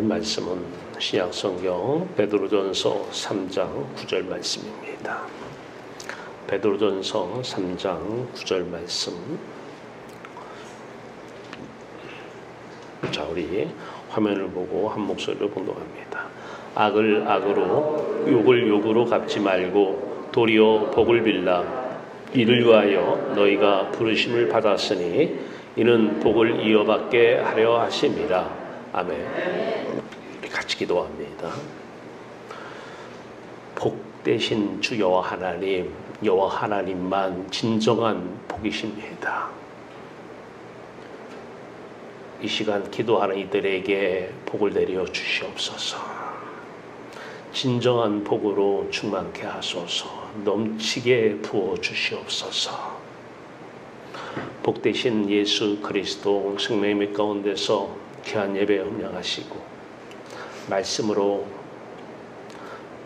오늘 말씀은 신약성경 베드로전서 3장 9절 말씀입니다. 베드로전서 3장 9절 말씀. 자, 우리 화면을 보고 한 목소리로 봉독합니다. 악을 악으로 욕을 욕으로 갚지 말고 도리어 복을 빌라. 이를 위하여 너희가 부르심을 받았으니 이는 복을 이어받게 하려 하심이라. 아멘. 우리 같이 기도합니다. 복 대신 주 여호와 하나님, 여호와 하나님만 진정한 복이십니다. 이 시간 기도하는 이들에게 복을 내려 주시옵소서. 진정한 복으로 충만케 하소서. 넘치게 부어 주시옵소서. 복 대신 예수 그리스도 생명의 가운데서 귀한 예배 헌령하시고 말씀으로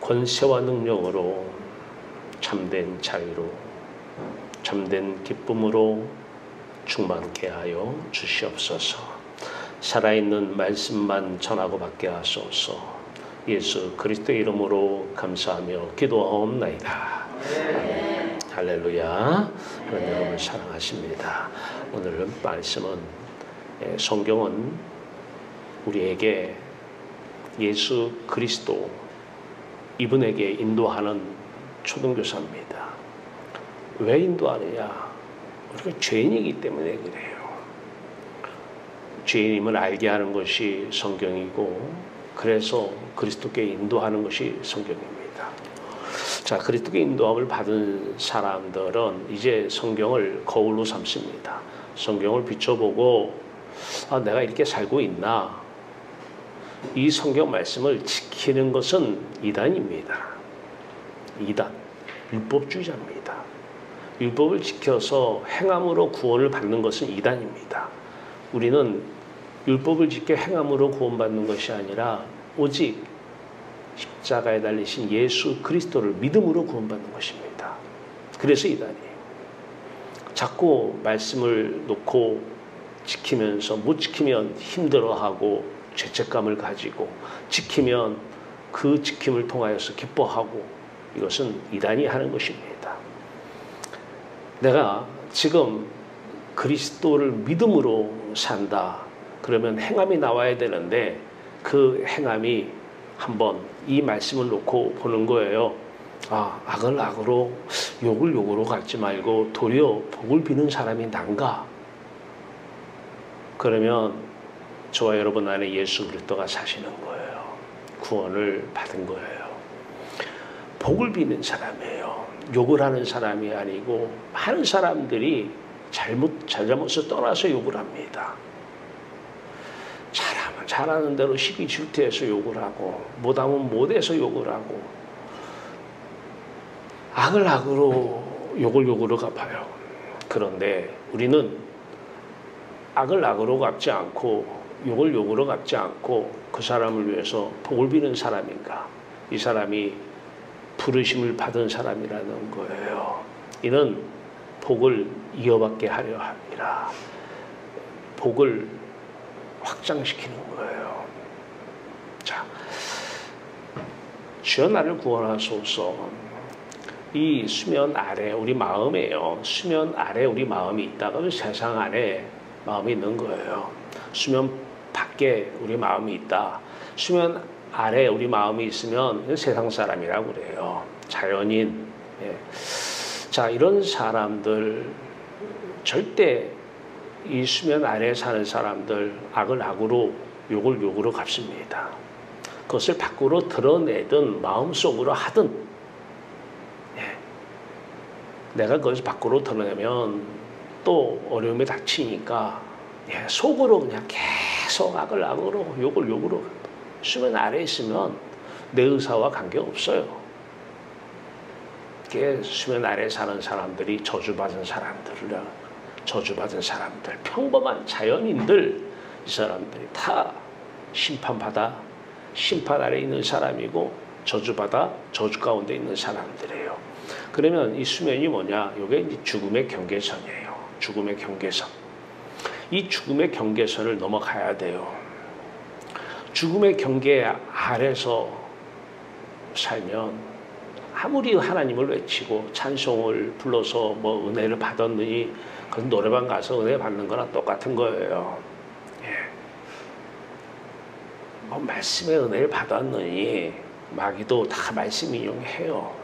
권세와 능력으로 참된 자유로 참된 기쁨으로 충만케 하여 주시옵소서. 살아있는 말씀만 전하고 받게 하소서. 예수 그리스도의 이름으로 감사하며 기도하옵나이다. 아멘. 할렐루야. 하나님 여러분을 사랑하십니다. 오늘 말씀은 성경은 우리에게 예수 그리스도 이분에게 인도하는 초등교사입니다. 왜 인도하느냐? 우리가 죄인이기 때문에 그래요. 죄인임을 알게 하는 것이 성경이고 그래서 그리스도께 인도하는 것이 성경입니다. 자, 그리스도께 인도함을 받은 사람들은 이제 성경을 거울로 삼습니다. 성경을 비춰보고 내가 이렇게 살고 있나? 이 성경 말씀을 지키는 것은 이단입니다. 이단, 율법주의자입니다. 율법을 지켜서 행함으로 구원을 받는 것은 이단입니다. 우리는 율법을 지켜 행함으로 구원받는 것이 아니라 오직 십자가에 달리신 예수 그리스도를 믿음으로 구원받는 것입니다. 그래서 이단이에요. 자꾸 말씀을 놓고 지키면서 못 지키면 힘들어하고 죄책감을 가지고 지키면 그 지킴을 통하여서 기뻐하고 이것은 이단이 하는 것입니다. 내가 지금 그리스도를 믿음으로 산다. 그러면 행함이 나와야 되는데 그 행함이 한번 이 말씀을 놓고 보는 거예요. 악을 악으로 욕을 욕으로 갚지 말고 도리어 복을 비는 사람이 난가? 그러면 저와 여러분 안에 예수 그리스도가 사시는 거예요. 구원을 받은 거예요. 복을 비는 사람이에요. 욕을 하는 사람이 아니고 많은 사람들이 잘잘못을 떠나서 욕을 합니다. 잘하면 잘하는 대로 시기 질투해서 욕을 하고 못하면 못해서 욕을 하고 악을 악으로 욕을 욕으로 갚아요. 그런데 우리는 악을 악으로 갚지 않고 욕을 욕으로 갚지 않고 그 사람을 위해서 복을 비는 사람인가? 이 사람이 부르심을 받은 사람이라는 거예요. 이는 복을 이어받게 하려 합니다. 복을 확장시키는 거예요. 자, 주여 나를 구원하소서. 이 수면 아래 우리 마음이에요. 수면 아래 우리 마음이 있다가 세상 안에 마음이 있는 거예요. 수면 밖에 우리 마음이 있다. 수면 아래 우리 마음이 있으면 세상 사람이라고 그래요. 자연인. 예. 자, 이런 사람들 절대 이 수면 아래 사는 사람들 악을 악으로 욕을 욕으로 갚습니다. 그것을 밖으로 드러내든 마음속으로 하든 예. 내가 그것을 밖으로 드러내면 또 어려움에 닥치니까 예. 속으로 그냥 계속 악을 악으로 욕을 욕으로 수면 아래 있으면 내 의사와 관계없어요. 수면 아래 사는 사람들이 저주받은 사람들, 평범한 자연인들, 이 사람들이 다 심판 아래 있는 사람이고 저주받아 저주 가운데 있는 사람들이에요. 그러면 이 수면이 뭐냐? 이게 이제 죽음의 경계선이에요. 죽음의 경계선. 이 죽음의 경계선을 넘어가야 돼요. 죽음의 경계 아래서 살면 아무리 하나님을 외치고 찬송을 불러서 뭐 은혜를 받았느니 그 노래방 가서 은혜 받는 거랑 똑같은 거예요. 예. 뭐 말씀의 은혜를 받았느니 마귀도 다 말씀 인용해요.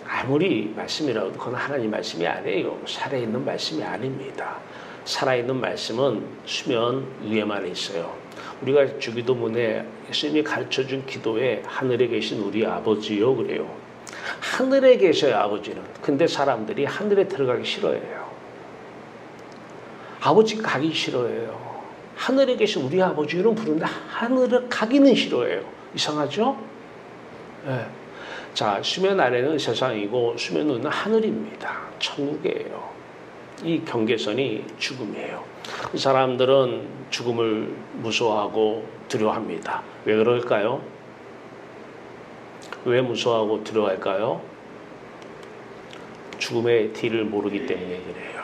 아무리 말씀이라도 그건 하나님 말씀이 아니에요. 살아있는 말씀이 아닙니다. 살아있는 말씀은 수면 위에만 있어요. 우리가 주기도문에 예수님이 가르쳐준 기도에 하늘에 계신 우리 아버지요 그래요. 하늘에 계셔요 아버지는. 근데 사람들이 하늘에 들어가기 싫어해요. 아버지 가기 싫어해요. 하늘에 계신 우리 아버지는 부르는데 하늘에 가기는 싫어해요. 이상하죠? 네. 자, 수면 아래는 세상이고 수면 위는 하늘입니다. 천국이에요. 이 경계선이 죽음이에요. 사람들은 죽음을 무서워하고 두려워합니다. 왜 그럴까요? 왜 무서워하고 두려워할까요? 죽음의 뒤를 모르기 때문에 그래요.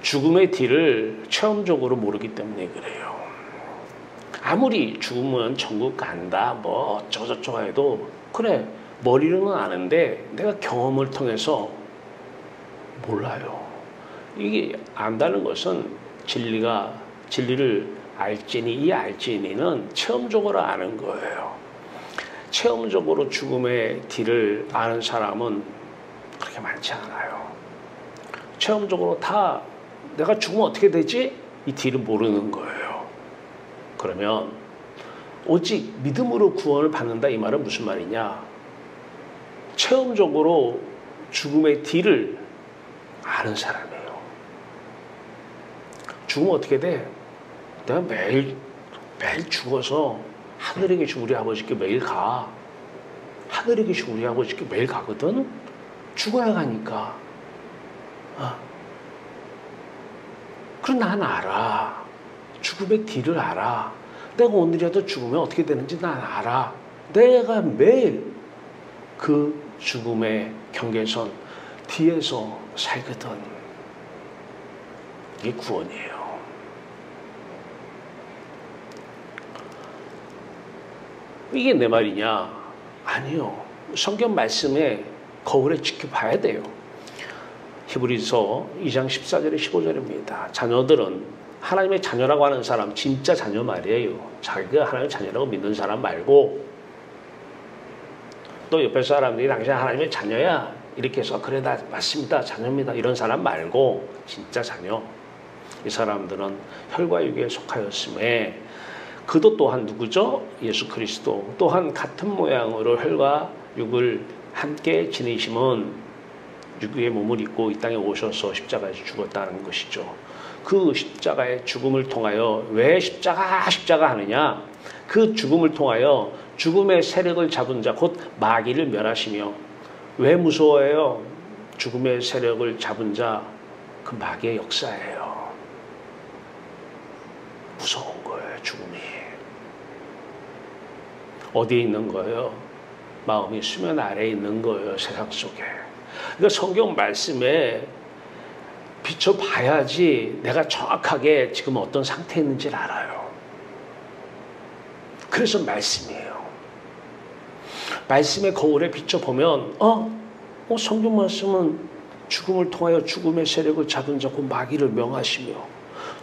죽음의 뒤를 체험적으로 모르기 때문에 그래요. 아무리 죽으면 천국 간다 뭐 어쩌고저쩌고 해도 그래 머리로는 아는데 내가 경험을 통해서 몰라요. 이게 안다는 것은 진리를 알지니 이 알지니는 체험적으로 아는 거예요. 체험적으로 죽음의 뒤를 아는 사람은 그렇게 많지 않아요. 체험적으로 다 내가 죽으면 어떻게 되지? 이 뒤를 모르는 거예요. 그러면 오직 믿음으로 구원을 받는다 이 말은 무슨 말이냐? 체험적으로 죽음의 뒤를 아는 사람이에요. 죽으면 어떻게 돼? 내가 매일 죽어서 하늘에 계신 우리 아버지께 매일 가. 하늘에 계신 우리 아버지께 매일 가거든? 죽어야 가니까. 그럼 난 알아. 죽음의 뒤를 알아. 내가 오늘이라도 죽으면 어떻게 되는지 난 알아. 내가 매일 그 죽음의 경계선 뒤에서 살거든. 이게 구원이에요. 이게 내 말이냐? 아니요. 성경 말씀에 거울에 지켜봐야 돼요. 히브리서 2장 14절에 15절입니다. 자녀들은 하나님의 자녀라고 하는 사람 진짜 자녀 말이에요. 자기가 하나님의 자녀라고 믿는 사람 말고 또 옆에 사람들이 당신 하나님의 자녀야 이렇게 해서 그래 나 맞습니다 자녀입니다 이런 사람 말고 진짜 자녀 이 사람들은 혈과 육에 속하였음에 그도 또한 누구죠? 예수 그리스도 또한 같은 모양으로 혈과 육을 함께 지니심은 육의 몸을 입고 이 땅에 오셔서 십자가에서 죽었다는 것이죠. 그 십자가의 죽음을 통하여 왜 십자가 하느냐? 그 죽음을 통하여 죽음의 세력을 잡은 자 곧 마귀를 멸하시며 왜 무서워해요? 죽음의 세력을 잡은 자 그 마귀의 역사예요. 무서운 거예요. 죽음이. 어디에 있는 거예요? 마음이 수면 아래에 있는 거예요. 세상 속에. 그러니까 성경 말씀에 비춰봐야지 내가 정확하게 지금 어떤 상태에 있는지를 알아요. 그래서 말씀이에요. 말씀의 거울에 비춰보면 성경 말씀은 죽음을 통하여 죽음의 세력을 잡은 자고 마귀를 명하시며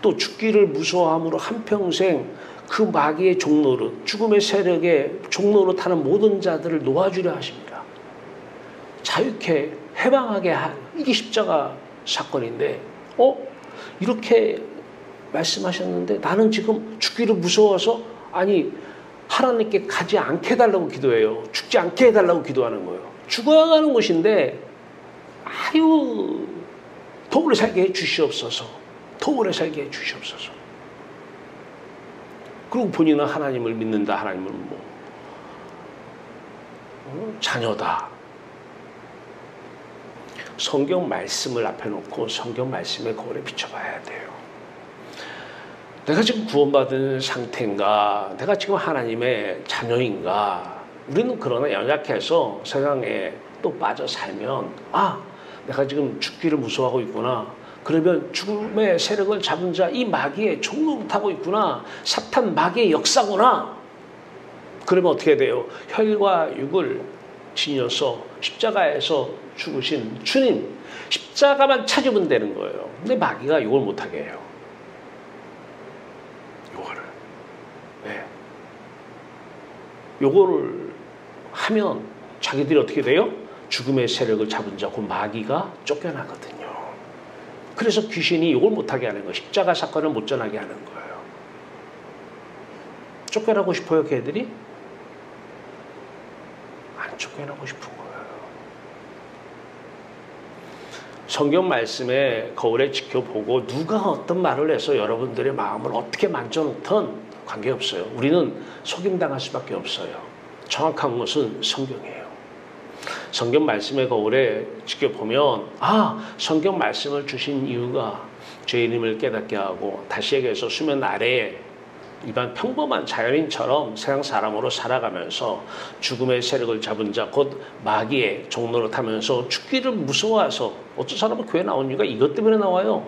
또 죽기를 무서워함으로 한평생 그 마귀의 종노릇 죽음의 세력의 종노릇 타는 모든 자들을 놓아주려 하십니다. 자유케 해방하게 한 이게 십자가 사건인데 이렇게 말씀하셨는데 나는 지금 죽기를 무서워서 아니 하나님께 가지 않게 해달라고 기도해요. 죽지 않게 해달라고 기도하는 거예요. 죽어야 가는 것인데 아유 더 오래 살게 해주시옵소서. 더 오래 살게 해주시옵소서. 그리고 본인은 하나님을 믿는다. 하나님을 자녀다. 성경 말씀을 앞에 놓고 성경 말씀의 거울에 비춰봐야 돼요. 내가 지금 구원받은 상태인가? 내가 지금 하나님의 자녀인가? 우리는 그러나 연약해서 세상에 또 빠져 살면 내가 지금 죽기를 무서워하고 있구나. 그러면 죽음의 세력을 잡은 자, 이 마귀의 종노릇하고 있구나. 사탄 마귀의 역사구나. 그러면 어떻게 돼요? 혈과 육을 지녀서 십자가에서 죽으신 주님, 십자가만 찾으면 되는 거예요. 근데 마귀가 이걸 못하게 해요. 요거를. 네. 요거를 하면 자기들이 어떻게 돼요? 죽음의 세력을 잡은 자, 그 마귀가 쫓겨나거든요. 그래서 귀신이 이걸 못하게 하는 거예요. 십자가 사건을 못 전하게 하는 거예요. 쫓겨나고 싶어요, 걔들이? 안 쫓겨나고 싶은 거예요. 성경 말씀에 거울에 지켜보고 누가 어떤 말을 해서 여러분들의 마음을 어떻게 만져놓든 관계없어요. 우리는 속임당할 수밖에 없어요. 정확한 것은 성경이에요. 성경 말씀의 거울에 지켜보면 성경 말씀을 주신 이유가 죄인임을 깨닫게 하고 다시 얘기해서 수면 아래에 일반 평범한 자연인처럼 세상 사람으로 살아가면서 죽음의 세력을 잡은 자, 곧 마귀의 종로를 타면서 죽기를 무서워해서 어떤 사람은 교회 나온 이유가 이것 때문에 나와요.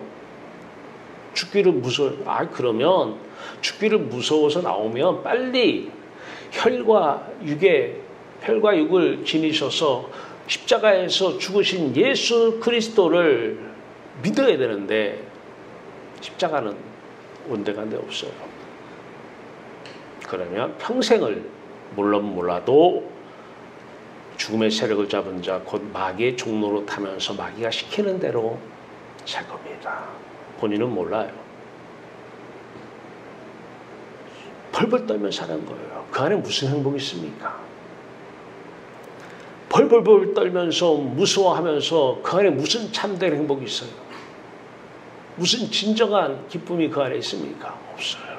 죽기를 그러면 죽기를 무서워서 나오면 빨리 혈과 육을 지니셔서 십자가에서 죽으신 예수 그리스도를 믿어야 되는데 십자가는 온데간데 없어요. 그러면 평생을 물론 몰라도 죽음의 세력을 잡은 자, 곧 마귀의 종로로 타면서 마귀가 시키는 대로 살 겁니다. 본인은 몰라요. 벌벌 떨며 사는 거예요. 그 안에 무슨 행복이 있습니까? 벌벌벌 떨면서 무서워하면서 그 안에 무슨 참된 행복이 있어요? 무슨 진정한 기쁨이 그 안에 있습니까? 없어요.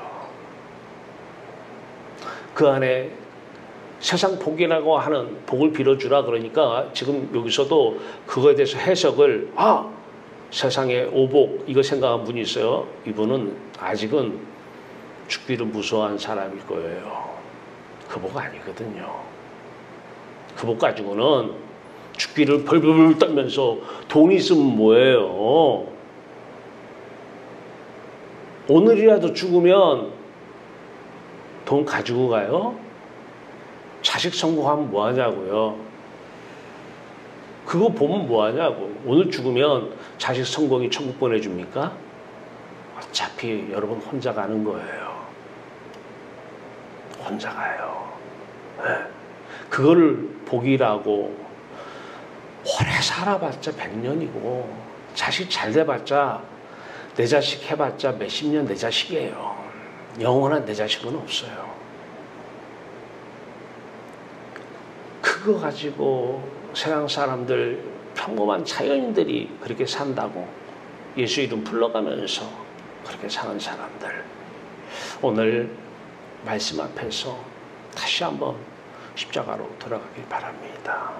그 안에 세상 복이라고 하는 복을 빌어주라 그러니까 지금 여기서도 그거에 대해서 해석을 세상의 오복 이거 생각한 분이 있어요. 이분은 아직은 죽기를 무서워한 사람일 거예요. 그 복 아니거든요. 그 복 가지고는 죽기를 벌벌 떨면서 돈이 있으면 뭐예요? 오늘이라도 죽으면 돈 가지고 가요? 자식 성공하면 뭐 하냐고요? 그거 보면 뭐 하냐고. 오늘 죽으면 자식 성공이 천국 보내줍니까? 어차피 여러분 혼자 가는 거예요. 혼자 가요. 네. 그거를 복이라고 오래 살아봤자 100년이고 자식 잘 돼봤자 내 자식 해봤자 몇십 년 내 자식이에요. 영원한 내 자식은 없어요. 그거 가지고 세상 사람들 평범한 자연인들이 그렇게 산다고 예수 이름 불러가면서 그렇게 사는 사람들 오늘 말씀 앞에서 다시 한번 십자가로 돌아가길 바랍니다.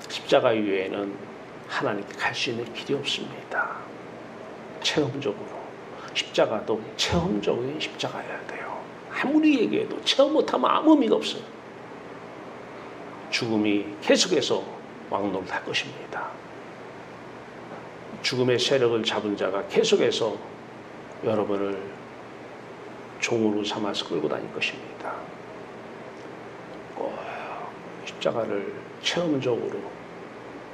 십자가 위에는 하나님께 갈 수 있는 길이 없습니다. 체험적으로 십자가도 체험적인 십자가여야 돼요. 아무리 얘기해도 체험 못하면 아무 의미가 없어요. 죽음이 계속해서 왕노릇할 것입니다. 죽음의 세력을 잡은 자가 계속해서 여러분을 종으로 삼아서 끌고 다닐 것입니다. 꼭 십자가를 체험적으로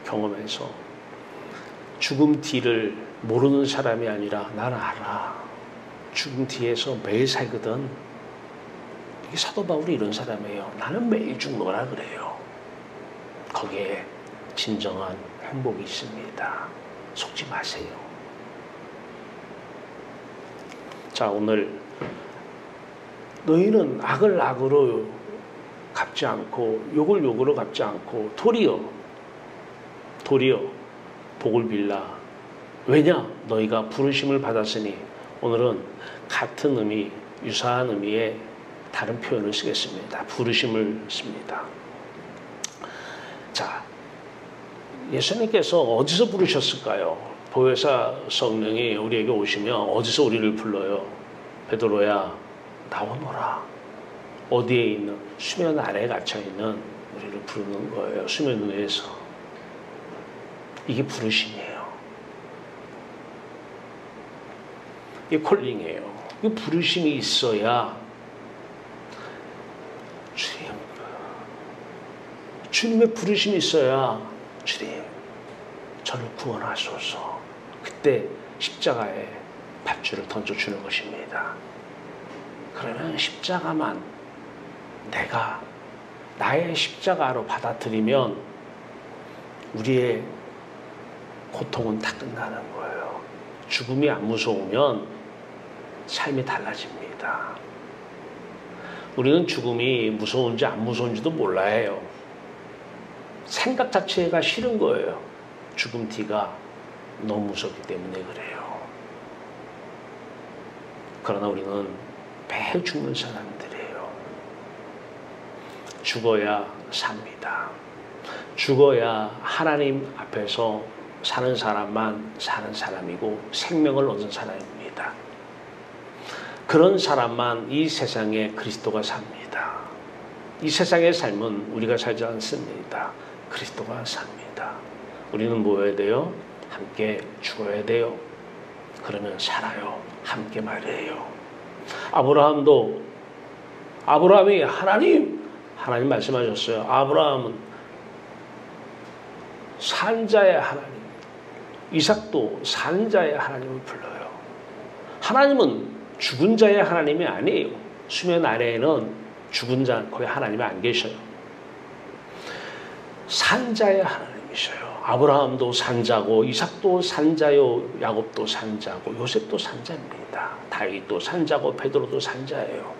경험해서 죽음 뒤를 모르는 사람이 아니라 나는 알아. 죽음 뒤에서 매일 살거든. 이게 사도 바울이 이런 사람이에요. 나는 매일 죽노라 그래요. 거기에 진정한 행복이 있습니다. 속지 마세요. 자, 오늘 너희는 악을 악으로 갚지 않고 욕을 욕으로 갚지 않고 도리어 복을 빌라. 왜냐? 너희가 부르심을 받았으니. 오늘은 같은 의미, 유사한 의미의 다른 표현을 쓰겠습니다. 부르심을 씁니다. 자, 예수님께서 어디서 부르셨을까요? 보혜사 성령이 우리에게 오시면 어디서 우리를 불러요? 베드로야, 나오너라. 어디에 있는? 수면 아래에 갇혀있는 우리를 부르는 거예요. 수면 위에서. 이게 부르심이에요. 이게 콜링이에요. 이 부르심이 있어야 주님의 부르심이 있어야 주님 저를 구원하소서. 그때 십자가에 밧줄을 던져주는 것입니다. 그러면 십자가만 내가 나의 십자가로 받아들이면 우리의 고통은 다 끝나는 거예요. 죽음이 안 무서우면 삶이 달라집니다. 우리는 죽음이 무서운지 안 무서운지도 몰라야 해요. 생각 자체가 싫은 거예요. 죽음 티가 너무 무섭기 때문에 그래요. 그러나 우리는 매일 죽는 사람들이에요. 죽어야 삽니다. 죽어야 하나님 앞에서 사는 사람만 사는 사람이고 생명을 얻은 사람입니다. 그런 사람만 이 세상에 그리스도가 삽니다. 이 세상의 삶은 우리가 살지 않습니다. 그리스도가 삽니다. 우리는 뭐 해야 돼요? 함께 죽어야 돼요. 그러면 살아요. 함께 말해요. 아브라함이 하나님 말씀하셨어요. 아브라함은 산자의 하나님, 이삭도 산자의 하나님을 불러요. 하나님은 죽은 자의 하나님이 아니에요. 수면 아래에는 죽은 자 거기 하나님이 안 계셔요. 산자의 하나님이셔요. 아브라함도 산자고 이삭도 산자요, 야곱도 산자고 요셉도 산자입니다. 다윗도 산자고 베드로도 산자예요.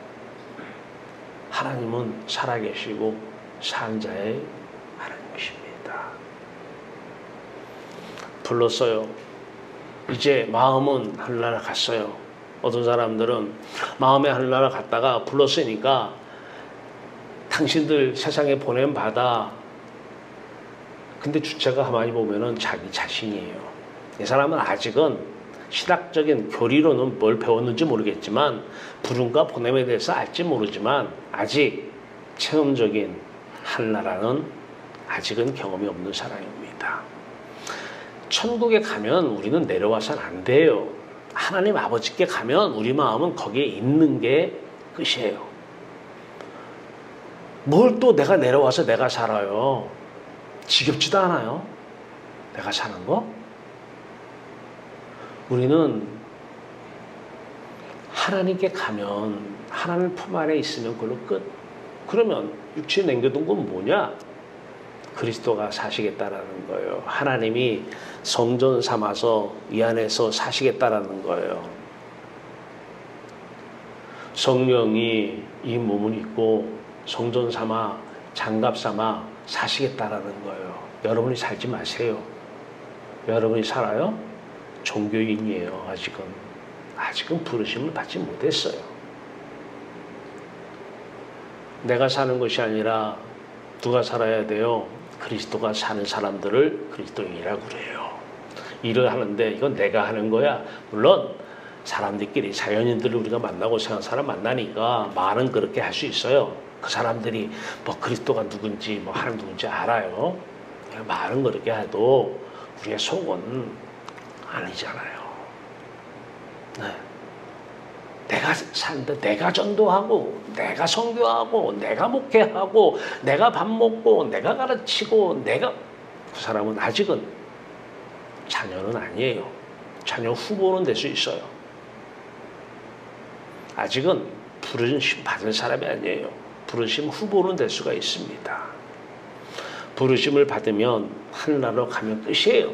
하나님은 살아계시고 산자의 하나님이십니다. 불렀어요. 이제 마음은 하늘나라 갔어요. 어떤 사람들은 마음의 하늘나라 갔다가 불렀으니까 당신들 세상에 보낸 바다. 근데 주체가 가만히 보면은 자기 자신이에요. 이 사람은 아직은 신학적인 교리로는 뭘 배웠는지 모르겠지만 부름과 보냄에 대해서 알지 모르지만 아직 체험적인 하늘나라는 아직은 경험이 없는 사람입니다. 천국에 가면 우리는 내려와서는 안 돼요. 하나님 아버지께 가면 우리 마음은 거기에 있는 게 끝이에요. 뭘 또 내가 내려와서 내가 살아요. 지겹지도 않아요. 내가 사는 거? 우리는 하나님께 가면 하나님 품 안에 있으면 그걸로 끝. 그러면 육체에 남겨둔 건 뭐냐? 그리스도가 사시겠다라는 거예요. 하나님이 성전 삼아서 이 안에서 사시겠다라는 거예요. 성령이 이 몸을 입고 성전 삼아 장갑 삼아 사시겠다라는 거예요. 여러분이 살지 마세요. 여러분이 살아요? 종교인이에요. 아직은 부르심을 받지 못했어요. 내가 사는 것이 아니라 누가 살아야 돼요? 그리스도가 사는 사람들을 그리스도인이라고 그래요. 일을 하는데 이건 내가 하는 거야. 물론 사람들끼리 자연인들을 우리가 만나고 세상 사람 만나니까 말은 그렇게 할 수 있어요. 그 사람들이 뭐 그리스도가 누군지 뭐 하나님 누군지 알아요. 말은 그렇게 해도 우리의 속은 아니잖아요. 네. 내가 사는데 내가 전도하고 내가 선교하고 내가 목회하고 내가 밥 먹고 내가 가르치고 그 사람은 아직은 자녀는 아니에요. 자녀 후보는 될 수 있어요. 아직은 부르심 받은 사람이 아니에요. 부르심 후보는 될 수가 있습니다. 부르심을 받으면 하늘나라로 가면 끝이에요.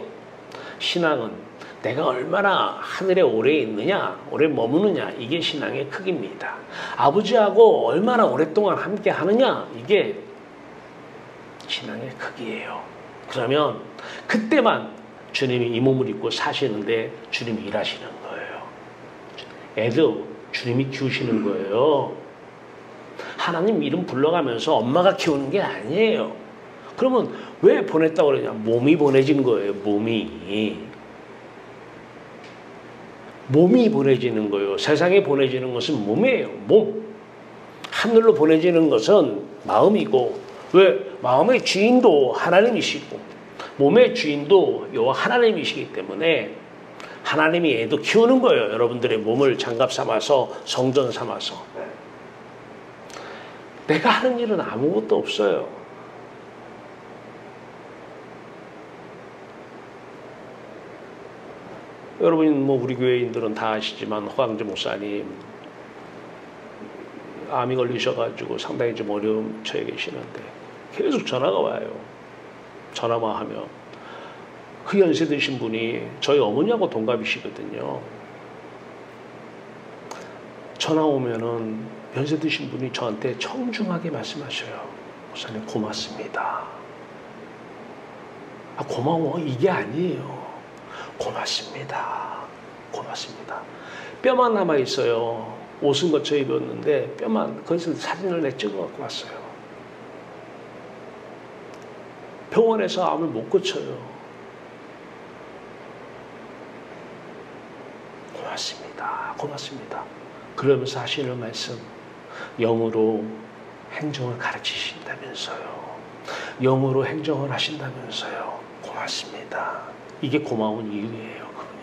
신앙은 내가 얼마나 하늘에 오래 있느냐, 오래 머무느냐, 이게 신앙의 크기입니다. 아버지하고 얼마나 오랫동안 함께 하느냐, 이게 신앙의 크기예요. 그러면 그때만 주님이 이 몸을 입고 사시는데 주님이 일하시는 거예요. 애도 주님이 키우시는 거예요. 하나님 이름 불러가면서 엄마가 키우는 게 아니에요. 그러면 왜 보냈다고 그러냐? 몸이 보내진 거예요. 몸이 보내지는 거예요. 세상에 보내지는 것은 몸이에요. 몸. 하늘로 보내지는 것은 마음이고, 왜? 마음의 주인도 하나님이시고 몸의 주인도 여호와 하나님이시기 때문에 하나님이 애도 키우는 거예요. 여러분들의 몸을 장갑 삼아서 성전 삼아서. 내가 하는 일은 아무것도 없어요. 여러분 뭐 우리 교회인들은 다 아시지만 허광재 목사님 암이 걸리셔가지고 상당히 좀 어려움 처해 계시는데 계속 전화가 와요. 전화만 하면 그 연세 드신 분이 저희 어머니하고 동갑이시거든요. 전화 오면은 연세 드신 분이 저한테 청중하게 말씀하셔요. 목사님 고맙습니다. 아, 고마워 이게 아니에요. 고맙습니다. 고맙습니다. 뼈만 남아 있어요. 옷은 거쳐 입었는데 뼈만 거기서 사진을 내 찍어 갖고 왔어요. 병원에서 암을 못 고쳐요. 고맙습니다. 고맙습니다. 그러면서 하시는 말씀, 영으로 행정을 가르치신다면서요. 영으로 행정을 하신다면서요. 고맙습니다. 이게 고마운 이유예요. 그분이.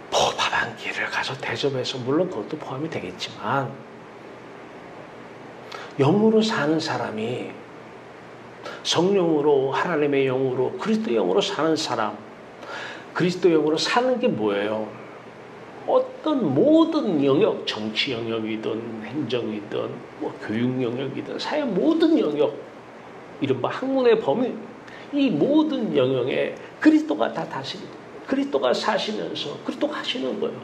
밥 한 끼를 가서 대접해서 물론 그것도 포함이 되겠지만 영으로 사는 사람이 성령으로 하나님의 영으로 그리스도 영으로 사는 사람, 그리스도 영으로 사는 게 뭐예요? 어떤 모든 영역, 정치 영역이든 행정이든 뭐 교육 영역이든 사회 모든 영역, 이른바 학문의 범위, 이 모든 영역에 그리스도가 다 다스리고 그리스도가 사시면서 그리스도가 하시는 거예요.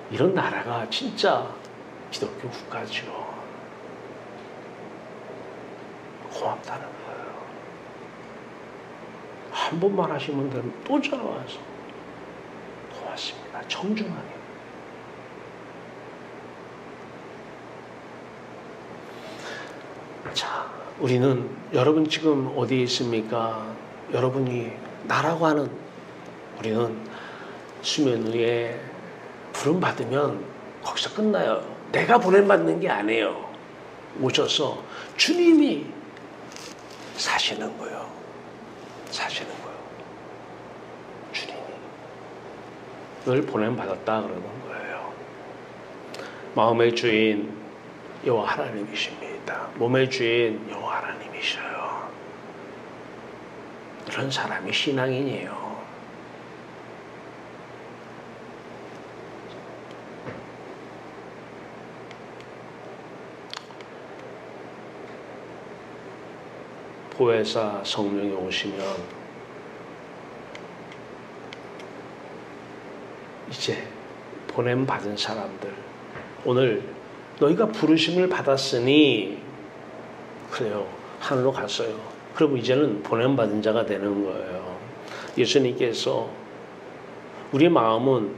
이런 나라가 진짜 기독교 국가죠. 고맙다는 거예요. 한 번만 하시면 되면 또 전화 와서 고맙습니다. 정중하게. 자, 우리는 여러분 지금 어디에 있습니까? 여러분이 나라고 하는 우리는 수면 위에 부름 받으면 거기서 끝나요. 내가 보냄받는 게 아니에요. 오셔서 주님이 사시는 거예요. 사시는 거예요. 주님이. 늘 보냄받았다 그러는 거예요. 마음의 주인 여호와 하나님이십니다. 몸의 주인 여호와 하나님이셔요. 그런 사람이 신앙인이에요. 보혜사 성령이 오시면 이제 보냄받은 사람들, 오늘 너희가 부르심을 받았으니 그래요. 하늘로 갔어요. 그럼 이제는 보냄받은 자가 되는 거예요. 예수님께서 우리의 마음은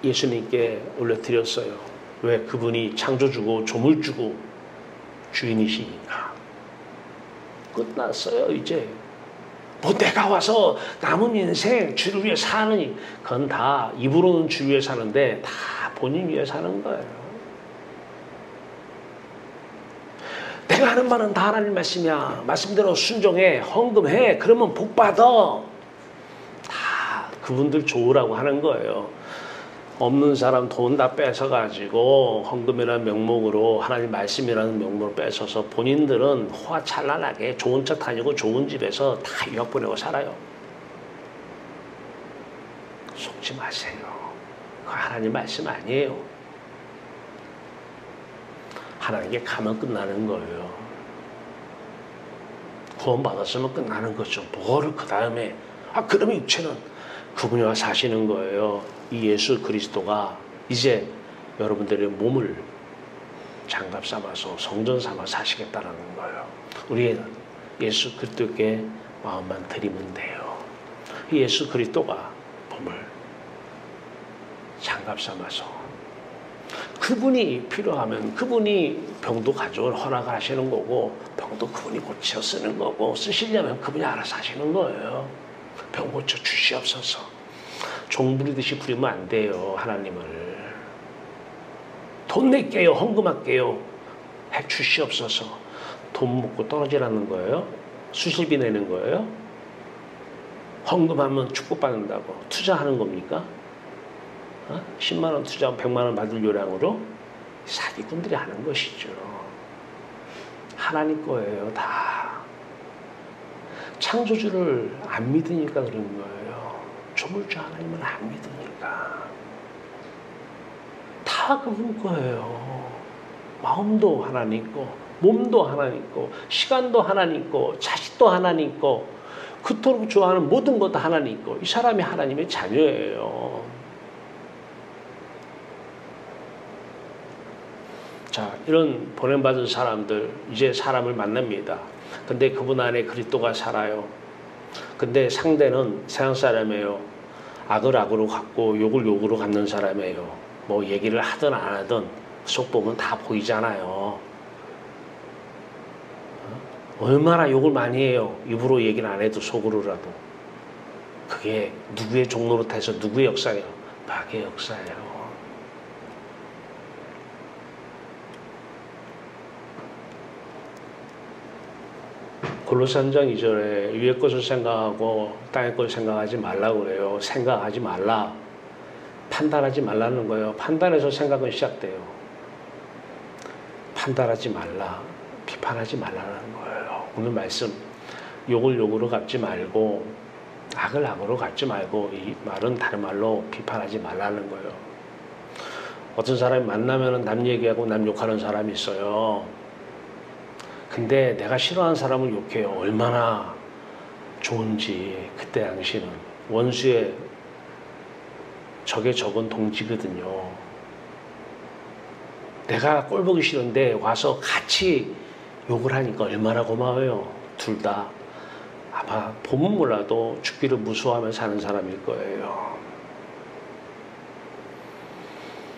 예수님께 올려드렸어요. 왜? 그분이 창조주고 조물주고 주인이시니까. 끝났어요. 이제 뭐 내가 와서 남은 인생 주를 위해 사느니 그건 다 입으로는 주를 위해 사는데 다 본인 위해 사는 거예요. 내가 하는 말은 다 하나님 말씀이야. 말씀대로 순종해. 헌금해. 그러면 복 받아. 다 그분들 좋으라고 하는 거예요. 없는 사람 돈 다 뺏어가지고 헌금이라는 명목으로 하나님 말씀이라는 명목으로 뺏어서 본인들은 호화찬란하게 좋은 차 다니고 좋은 집에서 다 유학 보내고 살아요. 속지 마세요. 그거 하나님 말씀 아니에요. 하나님께 가면 끝나는 거예요. 구원받았으면 끝나는 거죠. 뭐를 그 다음에 그러면 육체는 그분이 와 사시는 거예요. 이 예수 그리스도가 이제 여러분들의 몸을 장갑 삼아서 성전 삼아 사시겠다는 거예요. 우리는 예수 그리스도께 마음만 드리면 돼요. 이 예수 그리스도가 몸을 장갑 삼아서 그분이 필요하면 그분이 병도 가져올 허락을 하시는 거고 병도 그분이 고쳐 쓰는 거고 쓰시려면 그분이 알아서 하시는 거예요. 병 고쳐 주시옵소서. 종 부리듯이 부리면 안 돼요. 하나님을. 돈 낼게요. 헌금할게요. 해 주시옵소서. 돈 먹고 떨어지라는 거예요? 수실비 내는 거예요? 헌금하면 축복받는다고 투자하는 겁니까? 10만 원 투자하면 100만 원 받을 요량으로 사기꾼들이 하는 것이죠. 하나님 거예요, 다. 창조주를 안 믿으니까 그런 거예요. 조물주 하나님을 안 믿으니까. 다 그분 거예요. 마음도 하나님 거, 몸도 하나님 거, 시간도 하나님 거, 자식도 하나님 거, 그토록 좋아하는 모든 것도 하나님 거. 이 사람이 하나님의 자녀예요. 자, 이런 보냄받은 사람들 이제 사람을 만납니다. 근데 그분 안에 그리스도가 살아요. 근데 상대는 세상 사람이에요. 악을 악으로 갚고 욕을 욕으로 갚는 사람이에요. 뭐 얘기를 하든 안 하든 속 보면 다 보이잖아요. 얼마나 욕을 많이 해요. 입으로 얘기는 안 해도 속으로라도. 그게 누구의 종노릇해서 누구의 역사예요? 마귀의 역사예요. 골로새 3장 2절에 위의 것을 생각하고 땅의 것을 생각하지 말라고 그래요. 생각하지 말라. 판단하지 말라는 거예요. 판단해서 생각은 시작돼요. 판단하지 말라. 비판하지 말라는 거예요. 오늘 말씀 욕을 욕으로 갚지 말고 악을 악으로 갚지 말고 이 말은 다른 말로 비판하지 말라는 거예요. 어떤 사람이 만나면 남 얘기하고 남 욕하는 사람이 있어요. 근데 내가 싫어하는 사람을 욕해요. 얼마나 좋은지. 그때 당신은 원수의 적의 적은 동지거든요. 내가 꼴보기 싫은데 와서 같이 욕을 하니까 얼마나 고마워요. 둘 다 아마 보면 몰라도 죽기를 무서워하며 사는 사람일 거예요.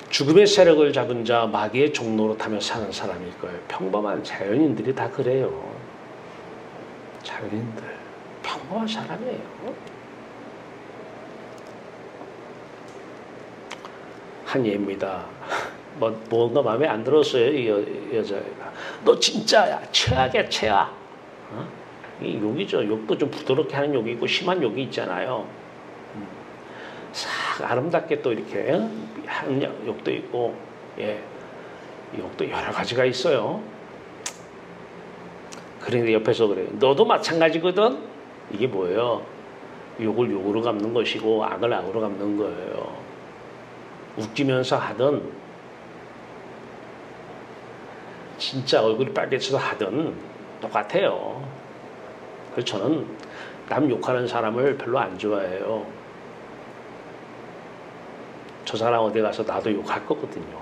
죽음의 세력을 잡은 자, 마귀의 종로로 타며 사는 사람일 거예요. 평범한 자연인들이 다 그래요. 자연인들. 평범한 사람이에요. 한 예입니다. 뭔가 마음에 안 들었어요. 이 여자애가. 너 진짜야. 최악이야, 최악. 이 욕이죠. 욕도 좀 부드럽게 하는 욕이 있고 심한 욕이 있잖아요. 싹 아름답게 또 이렇게 하는 욕도 있고, 예, 욕도 여러 가지가 있어요. 그런데 옆에서 그래요. 너도 마찬가지거든. 이게 뭐예요? 욕을 욕으로 갚는 것이고 악을 악으로 갚는 거예요. 웃기면서 하든 진짜 얼굴이 빨개져서 하든 똑같아요. 그래서 저는 남 욕하는 사람을 별로 안 좋아해요. 저 사람 어디 가서 나도 욕할 거거든요.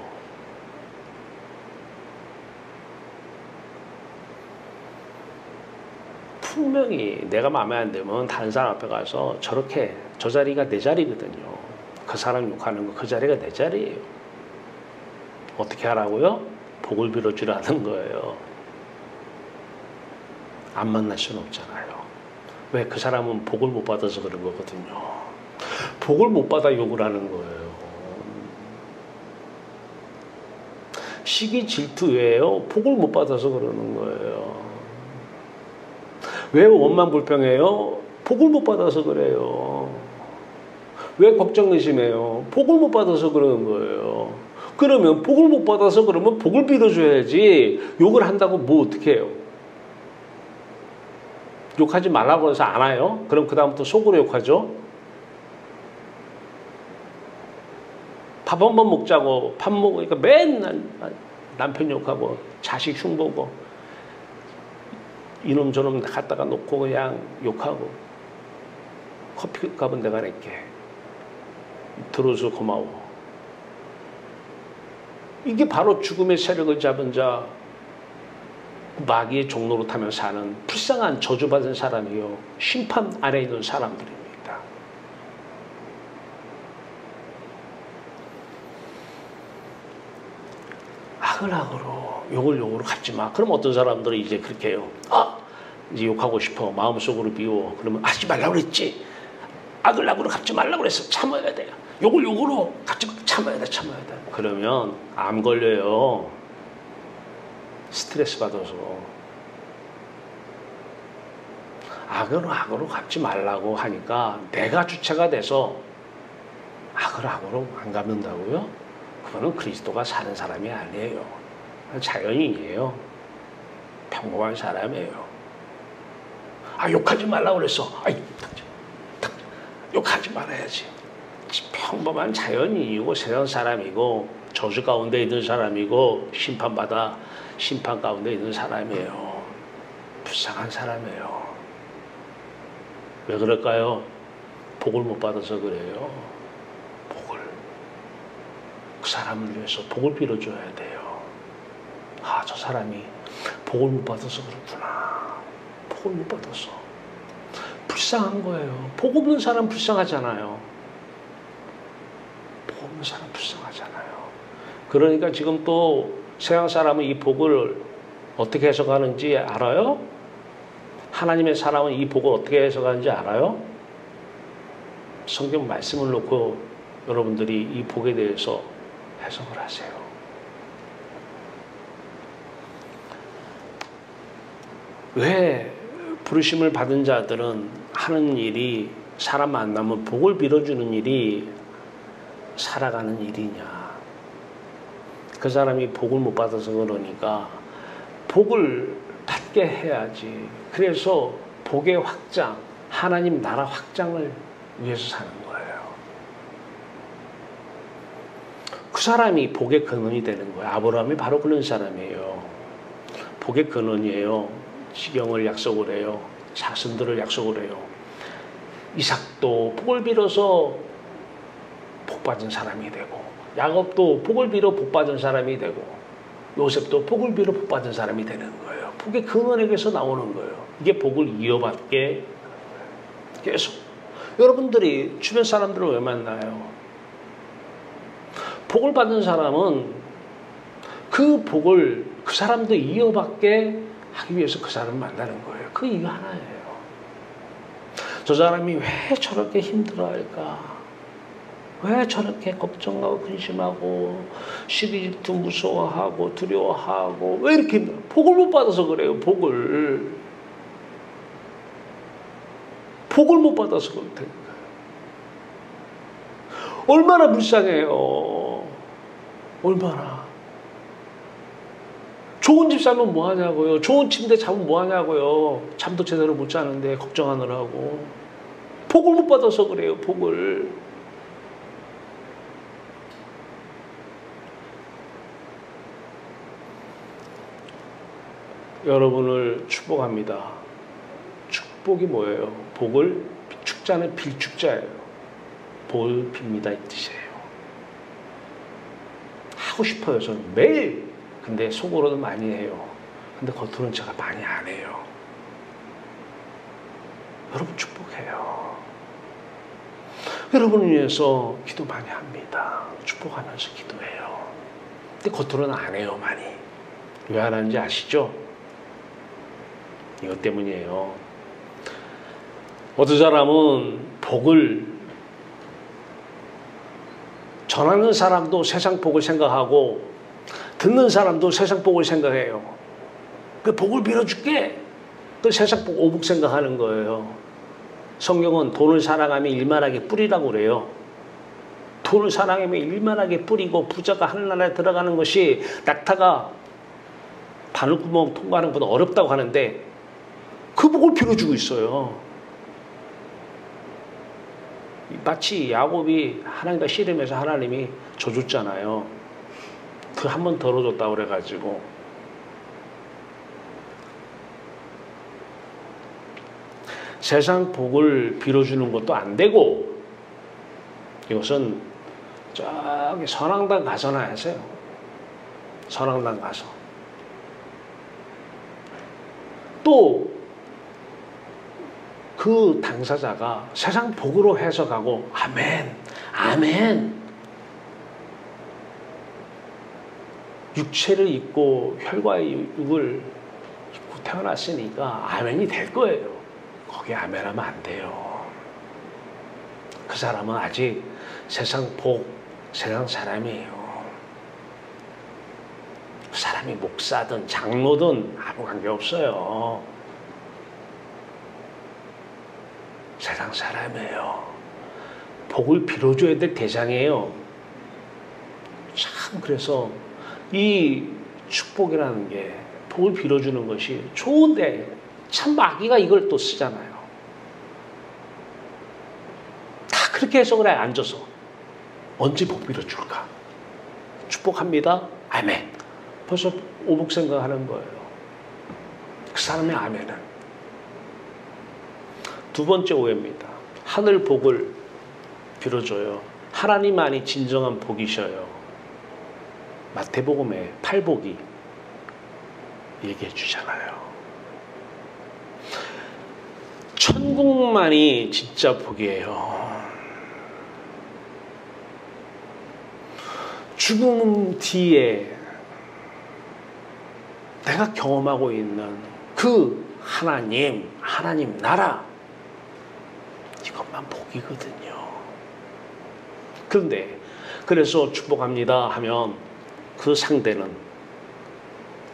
분명히 내가 마음에 안 들면 다른 사람 앞에 가서 저렇게 저 자리가 내 자리거든요. 그 사람 욕하는 거 그 자리가 내 자리예요. 어떻게 하라고요? 복을 빌어주라는 거예요. 안 만날 수는 없잖아요. 왜? 그 사람은 복을 못 받아서 그런 거거든요. 복을 못 받아 욕을 하는 거예요. 시기 질투예요. 복을 못 받아서 그러는 거예요. 왜 원망 불평해요? 복을 못 받아서 그래요. 왜 걱정 의심해요? 복을 못 받아서 그러는 거예요. 그러면 복을 못 받아서 그러면 복을 빌어줘야지. 욕을 한다고 뭐 어떻게 해요? 욕하지 말라고 해서 안 와요? 그럼 그 다음부터 속으로 욕하죠? 밥 한 번 먹자고 밥 먹으니까 맨날 남편 욕하고 자식 흉보고 이놈 저놈 갖다가 놓고 그냥 욕하고 커피값은 내가 낼게. 들어줘서 고마워. 이게 바로 죽음의 세력을 잡은 자, 마귀의 종로로 타며 사는 불쌍한 저주받은 사람이요. 심판 안에 있는 사람들입니다. 악을 악으로, 욕을 욕으로 갚지 마. 그럼 어떤 사람들은 이제 그렇게 해요. 이제 욕하고 싶어. 마음속으로 비워. 그러면 하지 말라고 그랬지. 악을 악으로 갚지 말라고 그랬어. 참아야 돼. 욕을 욕으로 갚지 마. 참아야 돼. 참아야 돼. 그러면 암 걸려요. 스트레스 받아서. 악은 악으로 갚지 말라고 하니까 내가 주체가 돼서 악을 악으로 안 갚는다고요? 그거는 그리스도가 사는 사람이 아니에요. 자연인이에요. 평범한 사람이에요. 욕하지 말라고 그랬어. 욕하지 말아야지. 평범한 자연인이고 세상 사람이고 저주 가운데 있는 사람이고 심판 가운데 있는 사람이에요. 불쌍한 사람이에요. 왜 그럴까요? 복을 못 받아서 그래요. 그 사람을 위해서 복을 빌어줘야 돼요. 저 사람이 복을 못 받아서 그렇구나. 복을 못 받아서. 불쌍한 거예요. 복 없는 사람 불쌍하잖아요. 복 없는 사람 불쌍하잖아요. 그러니까 지금 또 세상 사람은 이 복을 어떻게 해석하는지 알아요? 하나님의 사람은 이 복을 어떻게 해석하는지 알아요? 성경 말씀을 놓고 여러분들이 이 복에 대해서 해석을 하세요. 왜 부르심을 받은 자들은 하는 일이 사람 만나면 복을 빌어주는 일이 살아가는 일이냐? 그 사람이 복을 못 받아서 그러니까 복을 받게 해야지. 그래서 복의 확장, 하나님 나라 확장을 위해서 사는 거예요. 그 사람이 복의 근원이 되는 거예요. 아브라함이 바로 그런 사람이에요. 복의 근원이에요. 지경을 약속을 해요. 자손들을 약속을 해요. 이삭도 복을 빌어서 복 받은 사람이 되고, 야곱도 복을 빌어 복 받은 사람이 되고, 요셉도 복을 빌어 복 받은 사람이 되는 거예요. 복의 근원에게서 나오는 거예요. 이게 복을 이어받게 계속. 여러분들이 주변 사람들을 왜 만나요? 복을 받은 사람은 그 복을 그 사람도 이어받게 하기 위해서 그 사람을 만나는 거예요. 그 이유 하나예요. 저 사람이 왜 저렇게 힘들어할까? 왜 저렇게 걱정하고 근심하고 시기질투 무서워하고 두려워하고 왜 이렇게 힘들어? 복을 못 받아서 그래요. 복을 못 받아서 그렇다니까요. 얼마나 불쌍해요. 얼마나. 좋은 집 살면 뭐 하냐고요. 좋은 침대 자면 뭐 하냐고요. 잠도 제대로 못 자는데 걱정하느라고. 복을 못 받아서 그래요. 복을. 여러분을 축복합니다. 축복이 뭐예요? 복을 축자는 빌축자예요. 복을 빕니다 이 뜻이에요. 하고 싶어요. 저는 매일. 근데 속으로는 많이 해요. 근데 겉으로는 제가 많이 안 해요. 여러분 축복해요. 여러분을 위해서 기도 많이 합니다. 축복하면서 기도해요. 근데 겉으로는 안 해요. 많이. 왜 안 하는지 아시죠? 이것 때문이에요. 어떤 사람은 복을 전하는 사람도 세상 복을 생각하고 듣는 사람도 세상 복을 생각해요. 그 복을 빌어줄게. 그 세상 복 오복 생각하는 거예요. 성경은 돈을 사랑하며 일만하게 뿌리라고 그래요. 돈을 사랑하며 일만하게 뿌리고 부자가 하늘나라에 들어가는 것이 낙타가 바늘구멍 통과하는 것보다 어렵다고 하는데 그 복을 빌어주고 있어요. 마치 야곱이 하나님과 씨름해서 하나님이 줘줬잖아요. 그 한 번 덜어줬다고 그래가지고. 세상 복을 빌어주는 것도 안 되고, 이것은 저기 선앙당 가서나 하세요. 선앙당 가서. 또 그 당사자가 세상 복으로 해석하고 아멘, 아멘. 육체를 입고 혈과의 육을 입고 태어났으니까 아멘이 될 거예요. 거기에 아멘하면 안 돼요. 그 사람은 아직 세상 복, 세상 사람이에요. 그 사람이 목사든 장로든 아무 관계없어요. 세상 사람이에요. 복을 빌어줘야 될 대상이에요. 참 그래서 이 축복이라는 게 복을 빌어주는 것이 좋은데 참 마귀가 이걸 또 쓰잖아요. 다 그렇게 해서 그래 앉아서 언제 복 빌어줄까? 축복합니다. 아멘. 벌써 오복 생각하는 거예요. 그 사람의 아멘은. 두 번째 오해입니다. 하늘 복을 빌어줘요. 하나님만이 진정한 복이셔요. 마태복음의 팔복이 얘기해 주잖아요. 천국만이 진짜 복이에요. 죽음 뒤에 내가 경험하고 있는 그 하나님 나라, 이것만 복이거든요. 그런데 그래서 축복합니다 하면 그 상대는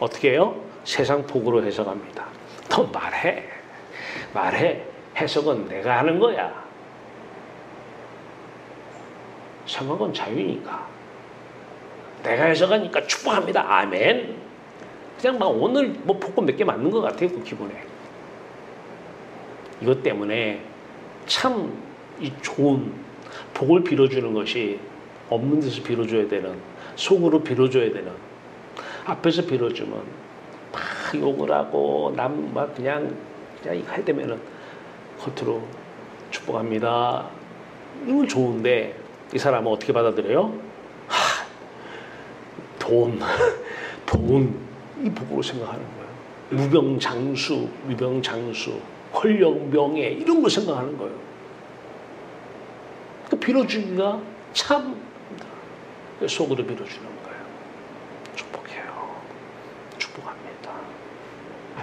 어떻게 해요? 세상 복으로 해석합니다. 너 말해. 해석은 내가 하는 거야. 생각은 자유니까. 내가 해석하니까 축복합니다. 아멘. 그냥 막 오늘 뭐 복권 몇 개 맞는 것 같아요. 그 기분에. 이것 때문에 참 이 좋은 복을 빌어주는 것이 없는 데서 빌어줘야 되는, 속으로 빌어줘야 되는, 앞에서 빌어주면 막 욕을 하고 남 막 그냥 이거 할 때면은 겉으로 축복합니다. 이건 좋은데 이 사람은 어떻게 받아들여요? 돈 이 복으로 생각하는 거예요. 무병장수, 권력, 명예 이런 걸 생각하는 거예요. 그 빌어주기가 참 속으로 빌어주는 거예요. 축복해요. 축복합니다.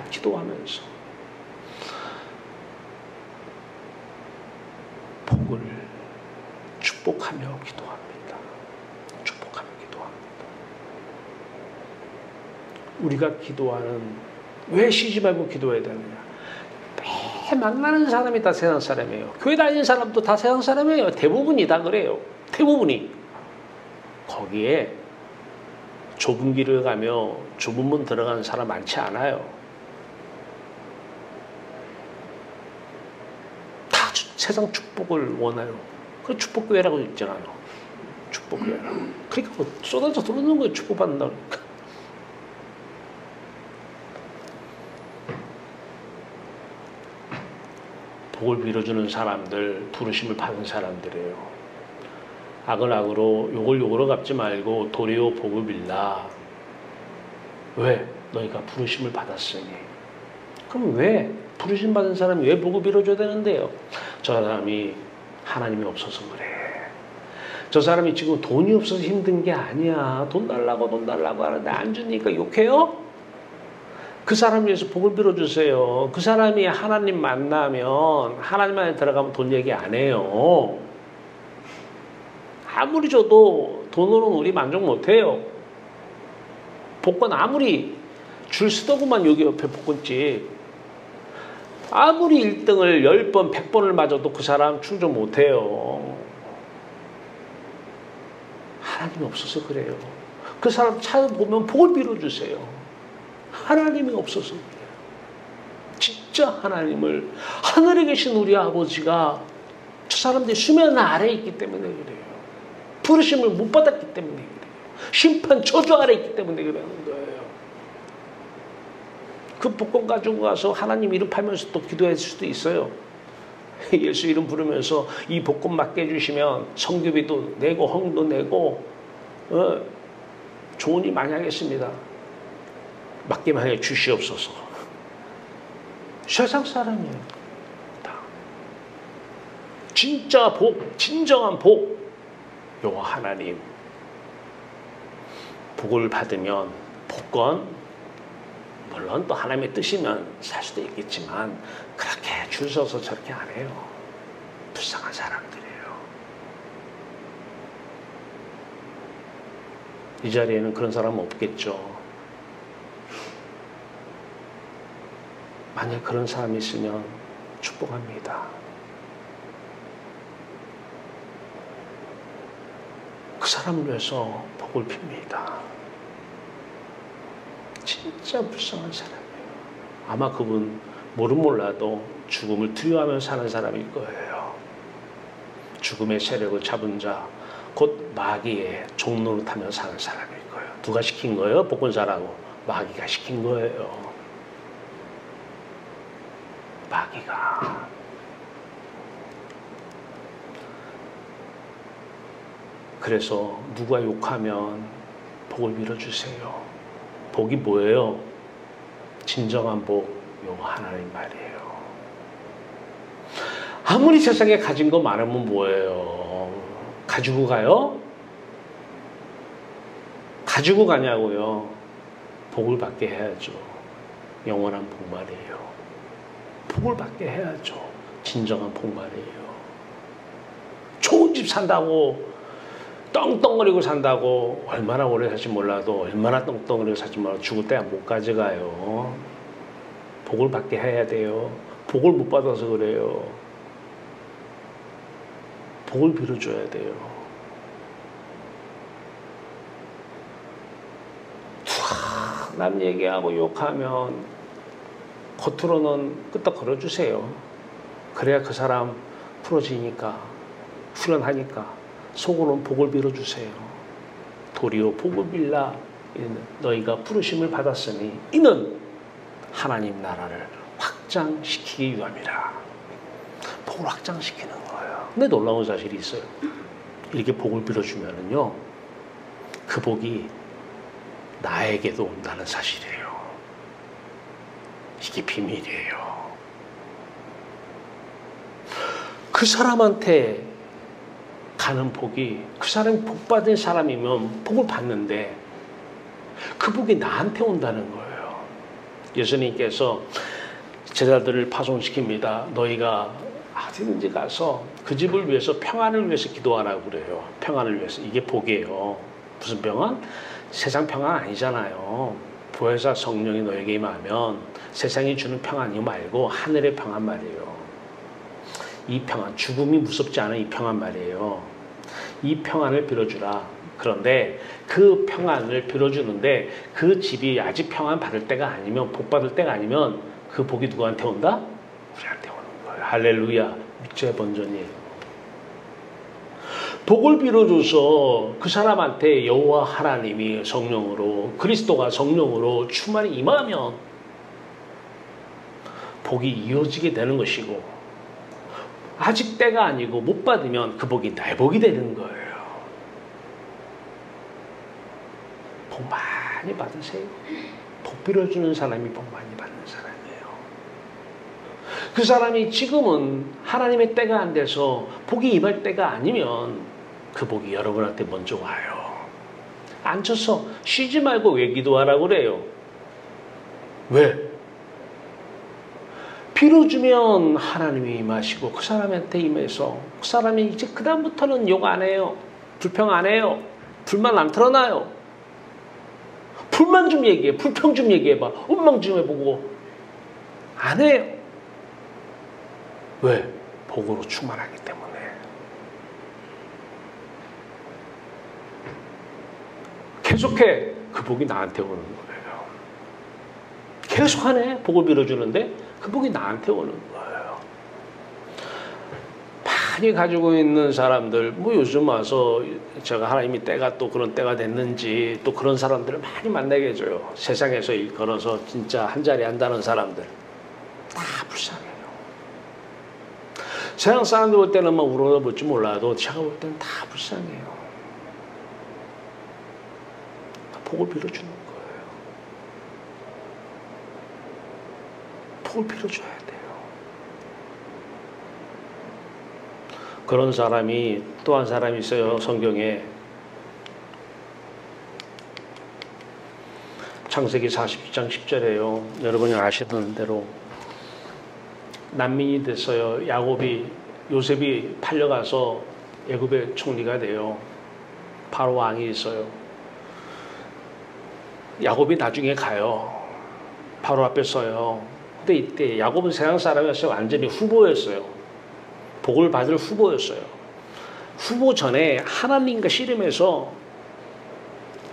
기도하면서 복을 축복하며 기도합니다. 축복하며 기도합니다. 우리가 기도하는, 왜 쉬지 말고 기도해야 되느냐? 매 만나는 사람이 다 세상 사람이에요. 교회 다니는 사람도 다 세상 사람이에요. 대부분이 다 그래요. 대부분이. 거기에 좁은 길을 가며 좁은 문 들어가는 사람 많지 않아요. 다 세상 축복을 원해요. 그 축복교회라고 있잖아요. 축복교회라고. 그러니까 쏟아져 들어오는 거예요. 축복받는다고 그러니까. 복을 빌어주는 사람들, 부르심을 받은 사람들이에요. 악을 악으로, 욕을 욕으로 갚지 말고 도리어 복을 빌라. 왜? 너희가 부르심을 받았으니. 그럼 왜? 부르심 받은 사람이 왜 복을 빌어줘야 되는데요? 저 사람이 하나님이 없어서 그래. 저 사람이 지금 돈이 없어서 힘든 게 아니야. 돈 달라고 하는데 안 주니까 욕해요? 그 사람 위해서 복을 빌어주세요. 그 사람이 하나님 만나면 하나님 안에 들어가면 돈 얘기 안 해요. 아무리 줘도 돈으로는 우리 만족 못해요. 복권 아무리 줄 서더구만 여기 옆에 복권집. 아무리 1등을 10번, 100번을 맞아도 그 사람 충족 못해요. 하나님이 없어서 그래요. 그 사람 찾아보면 복을 빌어주세요. 하나님이 없어서 그래요. 진짜 하나님을, 하늘에 계신 우리 아버지가 저 사람들이 수면 아래에 있기 때문에 그래요. 부르심을 못 받았기 때문에 그래요. 심판 저주 아래에 있기 때문에 그러는 거예요. 그 복권 가지고 가서 하나님 이름 팔면서 또 기도할 수도 있어요. 예수 이름 부르면서 이 복권 맡게 해주시면 성교비도 내고 헌도 내고 좋은 일 많이 하겠습니다. 맡기만 해 주시옵소서. 세상 사람이에요. 다. 진짜 복, 진정한 복. 여호와 하나님. 복을 받으면 복권, 물론 또 하나님의 뜻이면 살 수도 있겠지만 그렇게 줄 서서 저렇게 안 해요. 불쌍한 사람들이에요. 이 자리에는 그런 사람은 없겠죠. 만약 그런 사람이 있으면 축복합니다. 그 사람을 위해서 복을 빕니다. 진짜 불쌍한 사람이에요. 아마 그분 몰라도 죽음을 두려워하며 사는 사람일 거예요. 죽음의 세력을 잡은 자, 곧 마귀의 종노릇하며 사는 사람일 거예요. 누가 시킨 거예요? 복권사라고. 마귀가 시킨 거예요. 마귀가. 그래서 누가 욕하면 복을 빌어주세요. 복이 뭐예요? 진정한 복, 요 하나님 말이에요. 아무리 세상에 가진 거 많으면 뭐예요? 가지고 가요? 가지고 가냐고요? 복을 받게 해야죠. 영원한 복 말이에요. 복을 받게 해야죠. 진정한 복 말이에요. 좋은 집 산다고 떵떵거리고 산다고 얼마나 오래 살지 몰라도 얼마나 떵떵거리고 살지 몰라도 죽을 때 못 가져가요. 복을 받게 해야 돼요. 복을 못 받아서 그래요. 복을 빌어줘야 돼요. 남 얘기하고 욕하면 겉으로는 끄떡 걸어주세요. 그래야 그 사람 풀어지니까, 후련하니까. 속으로는 복을 빌어주세요. 도리어 복을 빌라 너희가 부르심을 받았으니 이는 하나님 나라를 확장시키기 위함이라. 복을 확장시키는 거예요. 근데 놀라운 사실이 있어요. 이렇게 복을 빌어주면은요, 그 복이 나에게도 온다는 사실이에요. 이게 비밀이에요. 그 사람한테 가는 복이, 그 사람이 복 받은 사람이면 복을 받는데 그 복이 나한테 온다는 거예요. 예수님께서 제자들을 파송시킵니다. 너희가 어디든지 가서 그 집을 위해서, 평안을 위해서 기도하라고 그래요. 평안을 위해서. 이게 복이에요. 무슨 평안? 세상 평안 아니잖아요. 보혜사 성령이 너에게 임하면 세상이 주는 평안이 말고 하늘의 평안 말이에요. 이 평안, 죽음이 무섭지 않은 이 평안 말이에요. 이 평안을 빌어주라. 그런데 그 평안을 빌어주는데 그 집이 아직 평안 받을 때가 아니면, 복 받을 때가 아니면 그 복이 누구한테 온다? 우리한테 오는 거예요. 할렐루야. 육체 번전이에요. 복을 빌어줘서 그 사람한테 여호와 하나님이 성령으로, 그리스도가 성령으로 충만히 임하면 복이 이어지게 되는 것이고, 아직 때가 아니고 못 받으면 그 복이 내 복이 되는 거예요. 복 많이 받으세요. 복 빌어주는 사람이 복 많이 받는 사람이에요. 그 사람이 지금은 하나님의 때가 안 돼서 복이 임할 때가 아니면 그 복이 여러분한테 먼저 와요. 앉아서 쉬지 말고 왜 기도하라고 그래요? 왜? 빌어주면 하나님이 임하시고 그 사람한테 임해서 그 사람이 이제 그 다음부터는 욕 안 해요. 불평 안 해요. 불만 안 털어놔요. 불만 좀 얘기해. 불평 좀 얘기해봐. 원망 좀 해보고. 안 해요. 왜? 복으로 충만하기 때문에. 계속해. 그 복이 나한테 오는 거예요. 계속하네. 복을 빌어주는데 그 복이 나한테 오는 거예요. 많이 가지고 있는 사람들, 뭐 요즘 와서 제가 하나님이 때가 또 그런 때가 됐는지 또 그런 사람들을 많이 만나게 해줘요. 세상에서 일 걸어서 진짜 한 자리 한다는 사람들. 다 불쌍해요. 세상 사람들 볼 때는 막 울어볼지 몰라도 제가 볼 때는 다 불쌍해요. 복을 빌어주는 거예요. 복을 빌어줘야 돼요. 그런 사람이 또 한 사람이 있어요. 성경에 창세기 42장 10절에요. 여러분이 아시는 대로 난민이 됐어요. 요셉이 팔려가서 애굽의 총리가 돼요. 바로 왕이 있어요. 야곱이 나중에 가요. 바로 앞에 서요. 근데 이때 야곱은 세상 사람이었어요. 완전히 후보였어요. 복을 받을 후보였어요. 후보 전에 하나님과 씨름해서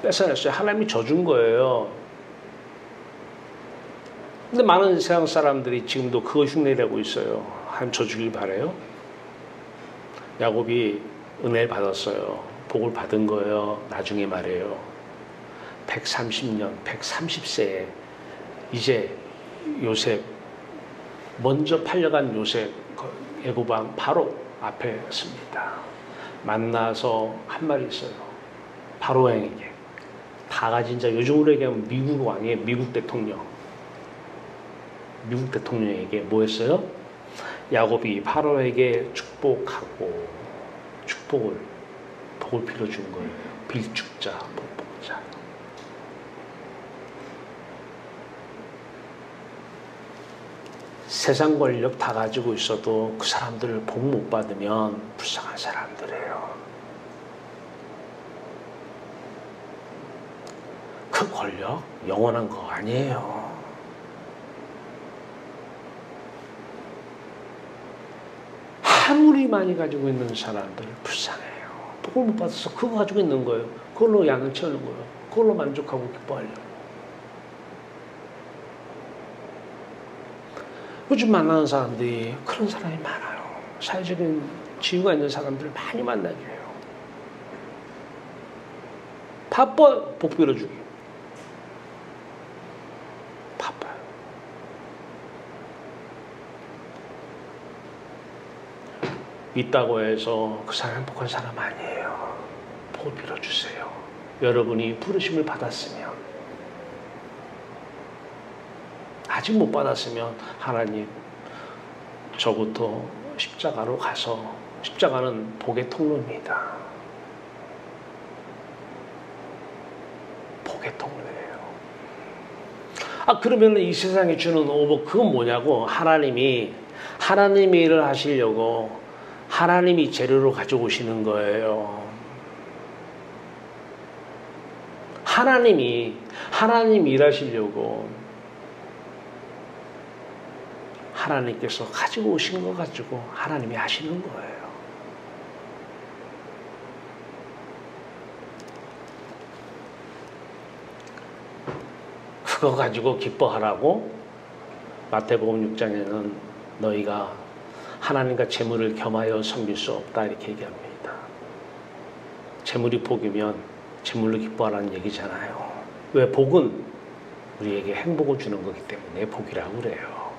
뺏어냈어요. 하나님이 져준 거예요. 근데 많은 세상 사람들이 지금도 그거 흉내내고 있어요. 하나님 져주길 바래요. 야곱이 은혜를 받았어요. 복을 받은 거예요. 나중에 말해요. 130년, 130세에 이제 요셉, 먼저 팔려간 요셉, 애굽왕 바로 앞에 섭니다. 만나서 한 말이 있어요. 바로 왕에게. 다 가진 자, 요즘으로 얘기하면 미국 왕의 미국 대통령에게 뭐 했어요? 야곱이 파로에게 축복하고 복을 빌어준 거예요. 빌축자, 복복자. 세상 권력 다 가지고 있어도 그 사람들을 복 못 받으면 불쌍한 사람들이에요. 그 권력 영원한 거 아니에요. 아무리 많이 가지고 있는 사람들 불쌍해요. 복을 못 받아서 그거 가지고 있는 거예요. 그걸로 양을 채우는 거예요. 그걸로 만족하고 기뻐하려고. 요즘 만나는 사람들이 그런 사람이 많아요. 사회적인 지위가 있는 사람들을 많이 만나게 해요. 바빠, 복 빌어주기. 바빠요. 있다고 해서 그 사람 행복한 사람 아니에요. 복을 빌어주세요. 여러분이 부르심을 받았으면, 아직 못 받았으면 하나님 저부터 십자가로 가서, 십자가는 복의 통로입니다. 복의 통로예요. 그러면 이 세상에 주는 오복 그건 뭐냐고. 하나님이 일을 하시려고 하나님이 재료로 가져오시는 거예요. 하나님 일하시려고 하나님께서 가지고 오신 거 가지고 하나님이 하시는 거예요. 그거 가지고 기뻐하라고 마태복음 6장에는 너희가 하나님과 재물을 겸하여 섬길 수 없다 이렇게 얘기합니다. 재물이 복이면 재물로 기뻐하라는 얘기잖아요. 왜? 복은 우리에게 행복을 주는 거기 때문에 복이라고 그래요.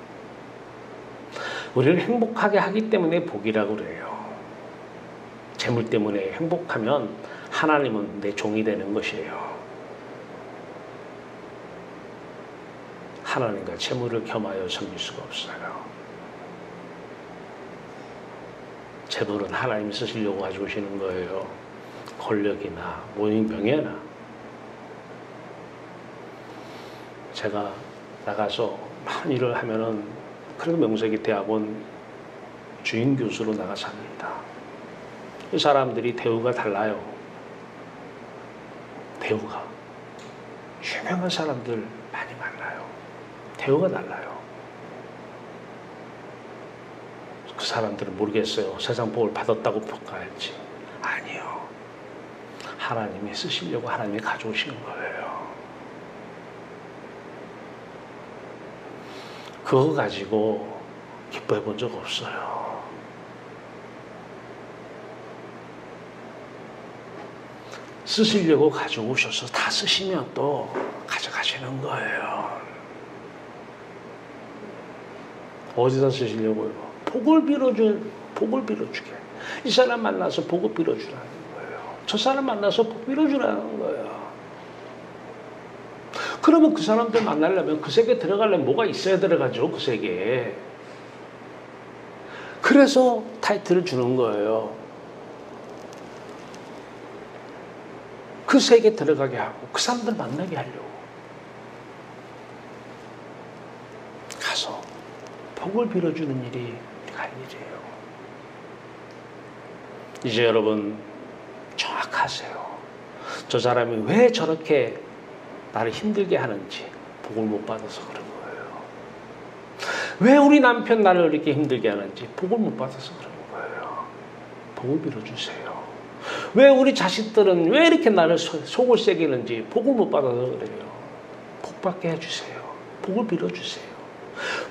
우리를 행복하게 하기 때문에 복이라고 그래요. 재물 때문에 행복하면 하나님은 내 종이 되는 것이에요. 하나님과 재물을 겸하여 섬길 수가 없어요. 재물은 하나님이 쓰시려고 가지고 오시는 거예요. 권력이나 명예나. 제가 나가서 많은 일을 하면은 그래도 명색이 대학원 주임 교수로 나가서 합니다. 이 사람들이 대우가 달라요. 대우가. 유명한 사람들 많이 만나요. 대우가 달라요. 그 사람들은 모르겠어요. 세상 복을 받았다고 평가할지. 아니요. 하나님이 쓰시려고 하나님이 가져오시는 거예요. 그거 가지고 기뻐해 본 적 없어요. 쓰시려고 가져오셔서 다 쓰시면 또 가져가시는 거예요. 어디다 쓰시려고요? 복을 빌어주게. 이 사람 만나서 복을 빌어주라는 거예요. 저 사람 만나서 복 빌어주라는 거예요. 그러면 그 사람들 만나려면 그 세계에 들어가려면 뭐가 있어야 들어가죠, 그 세계에. 그래서 타이틀을 주는 거예요. 그 세계에 들어가게 하고 그 사람들 만나게 하려고. 가서 복을 빌어주는 일이 우리가 할 일이에요. 이제 여러분 정확하세요. 저 사람이 왜 저렇게 나를 힘들게 하는지 복을 못 받아서 그런 거예요. 왜 우리 남편 나를 이렇게 힘들게 하는지 복을 못 받아서 그런 거예요. 복을 빌어주세요. 왜 우리 자식들은 왜 이렇게 나를 속을 새기는지 복을 못 받아서 그래요. 복 받게 해주세요. 복을 빌어주세요.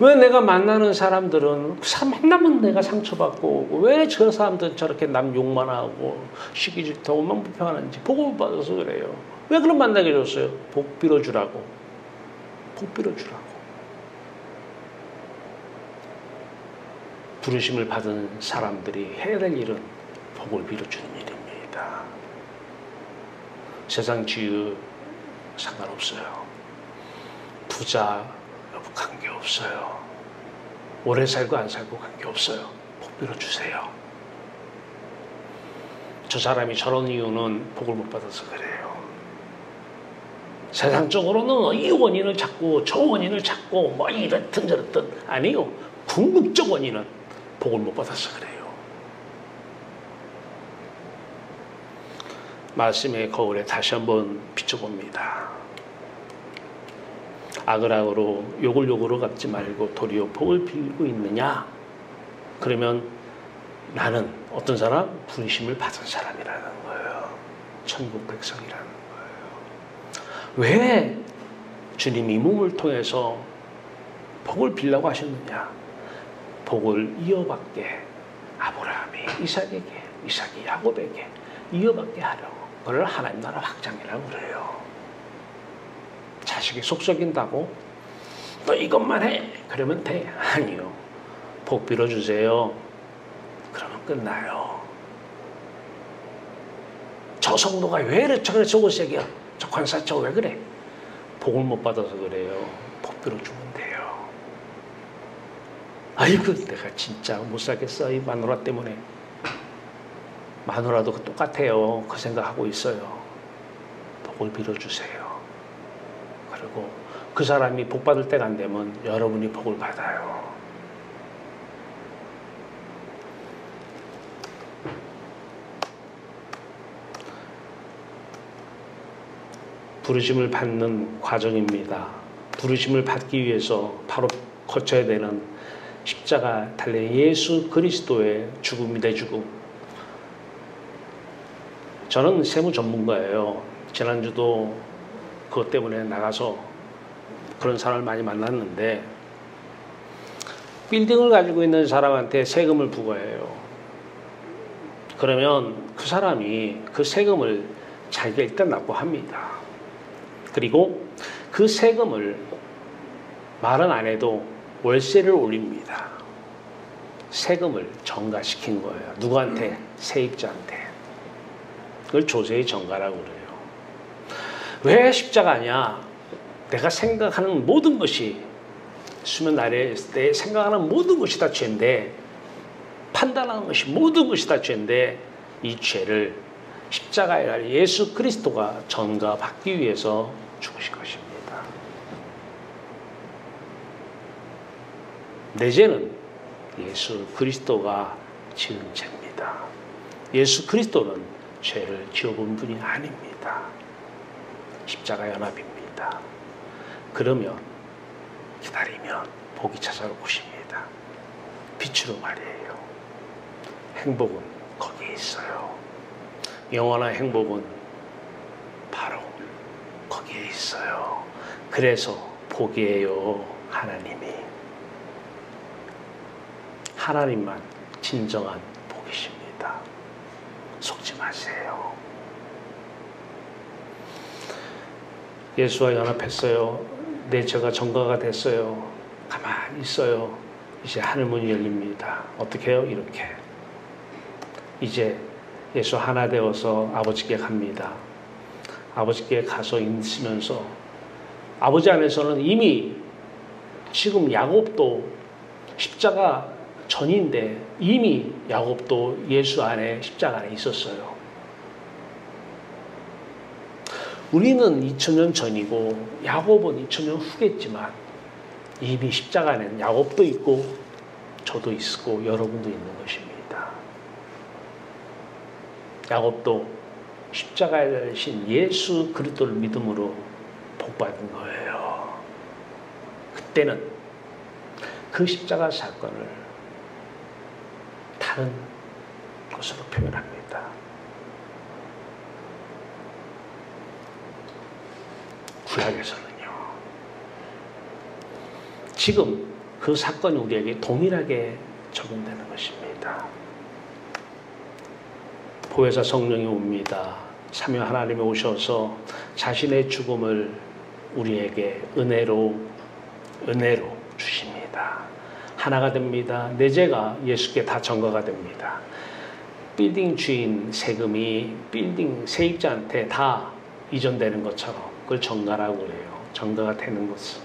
왜 내가 만나는 사람들은 만나면 내가 상처받고 왜 저 사람들은 저렇게 남 욕만 하고 시기 질투하고 만 불평하는지 복을 못 받아서 그래요. 왜 그런 만나게 해줬어요? 복 빌어주라고. 복 빌어주라고. 부르심을 받은 사람들이 해야 될 일은 복을 빌어주는 일입니다. 세상 지유 상관없어요. 부자 여부 관계없어요. 오래 살고 안 살고 관계없어요. 복 빌어주세요. 저 사람이 저런 이유는 복을 못 받아서 그래요. 세상적으로는 이 원인을 찾고 저 원인을 찾고 뭐 이렇든 저렇든 아니요. 궁극적 원인은 복을 못 받아서 그래요. 말씀의 거울에 다시 한번 비춰봅니다. 악을 악으로 욕을 욕으로 갚지 말고 도리어 복을 빌고 있느냐? 그러면 나는 어떤 사람? 부르심을 받은 사람이라는 거예요. 천국 백성이라는 거예요. 왜 주님이 몸을 통해서 복을 빌라고 하셨느냐? 복을 이어받게 아브라함이 이삭에게, 이삭이 야곱에게 이어받게 하려고. 그걸 하나님 나라 확장이라고 그래요. 자식이 속 썩인다고 너 이것만 해 그러면 돼? 아니요. 복 빌어주세요. 그러면 끝나요. 저 성도가 왜 이렇게 속을 새겨? 저 관사 저 왜 그래? 복을 못 받아서 그래요. 복 빌어주면 돼요. 아이고 내가 진짜 못 살겠어 이 마누라 때문에. 마누라도 똑같아요. 그 생각하고 있어요. 복을 빌어주세요. 그리고 그 사람이 복 받을 때가 안 되면 여러분이 복을 받아요. 부르심을 받는 과정입니다. 부르심을 받기 위해서 바로 거쳐야 되는 십자가 달린 예수 그리스도의 죽음이 내 죽음. 저는 세무 전문가예요. 지난주도 그것 때문에 나가서 그런 사람을 많이 만났는데 빌딩을 가지고 있는 사람한테 세금을 부과해요. 그러면 그 사람이 그 세금을 자기가 일단 납부합니다. 그리고 그 세금을 말은 안 해도 월세를 올립니다. 세금을 전가시킨 거예요. 누구한테? 세입자한테. 그걸 조세의 전가라고 그래요. 왜 십자가냐? 내가 생각하는 모든 것이 수면 아래에 있을 때 생각하는 모든 것이 다 죄인데 판단하는 것이 모든 것이 다 죄인데 이 죄를 십자가에 갈 예수 그리스도가 전가받기 위해서 죽으신 것입니다. 내 죄는 예수 그리스도가 지은 죄입니다. 예수 그리스도는 죄를 지어본 분이 아닙니다. 십자가 연합입니다. 그러면 기다리면 복이 찾아올 것입니다. 빛으로 말이에요. 행복은 거기에 있어요. 영원한 행복은 바로 거기에 있어요. 그래서 복이에요. 하나님만 진정한 복이십니다. 속지 마세요. 예수와 연합했어요. 내 죄가 전가가 됐어요. 가만히 있어요. 이제 하늘문이 열립니다. 어떻게 해요? 이렇게. 이제 예수 하나 되어서 아버지께 갑니다. 아버지께 가서 있으면서 아버지 안에서는 이미 지금 야곱도 십자가 전인데 이미 야곱도 예수 안에 십자가 안에 있었어요. 우리는 2000년 전이고 야곱은 2000년 후겠지만 이미 십자가 안에는 야곱도 있고 저도 있고 여러분도 있는 것입니다. 야곱도 십자가에 달리신 예수 그리스도를 믿음으로 복받은 거예요. 그때는 그 십자가 사건을 다른 것으로 표현합니다. 구약에서는요. 지금 그 사건이 우리에게 동일하게 적용되는 것입니다. 보혜사 성령이 옵니다. 삼위 하나님이 오셔서 자신의 죽음을 우리에게 은혜로 주십니다. 하나가 됩니다. 내 죄가 예수께 다 전가가 됩니다. 빌딩 주인 세금이 빌딩 세입자한테 다 이전되는 것처럼 그걸 전가라고 그래요. 전가가 되는 것은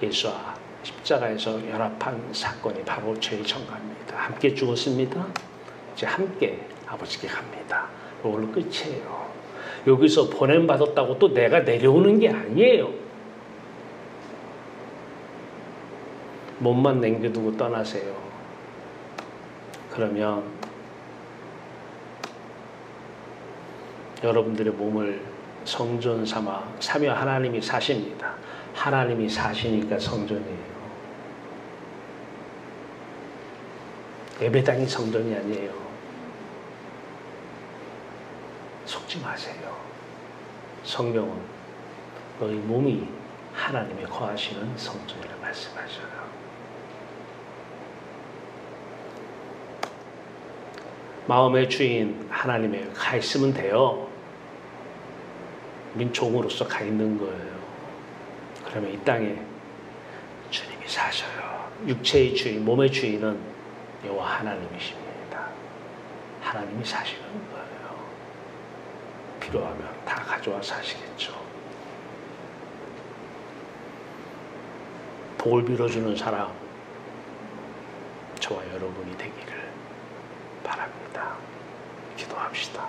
예수와 십자가에서 연합한 사건이 바로 죄의 전가입니다. 함께 죽었습니다. 이제 함께 아버지께 갑니다. 이걸로 끝이에요. 여기서 보냄받았다고 또 내가 내려오는 게 아니에요. 몸만 남겨두고 떠나세요. 그러면 여러분들의 몸을 성전 삼아 삼위 하나님이 사십니다. 하나님이 사시니까 성전이에요. 예배당이 성전이 아니에요. 속지 마세요. 성경은 너희 몸이 하나님이 거하시는 성전이라 말씀하셔요. 마음의 주인 하나님에 가 있으면 돼요. 우린 종으로서 가 있는 거예요. 그러면 이 땅에 주님이 사셔요. 육체의 주인, 몸의 주인은 여호와 하나님이십니다. 하나님이 사시는 거예요. 필요하면 다 가져와 사시겠죠. 복을 빌어주는 사람, 저와 여러분이 되기를 바랍니다. 기도합시다.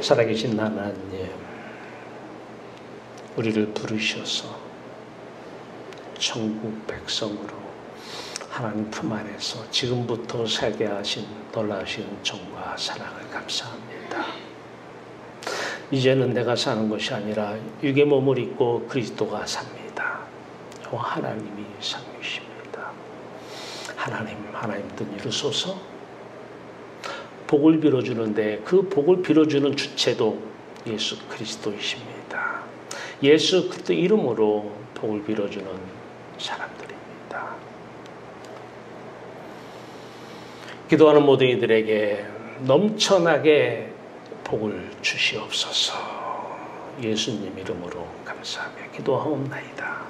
살아계신 하나님, 우리를 부르셔서 천국 백성으로 하나님 품 안에서 지금부터 살게 하신 놀라우신 정과 사랑을 감사합니다. 이제는 내가 사는 것이 아니라 육의 몸을 입고 그리스도가 삽니다. 하나님이 상이십니다. 하나님 뜻 이루소서. 복을 빌어주는데 그 복을 빌어주는 주체도 예수 그리스도이십니다. 예수 그리스도 이름으로 복을 빌어주는 사람들입니다. 기도하는 모든 이들에게 넘쳐나게 복을 주시옵소서. 예수님 이름으로 감사하며 기도하옵나이다.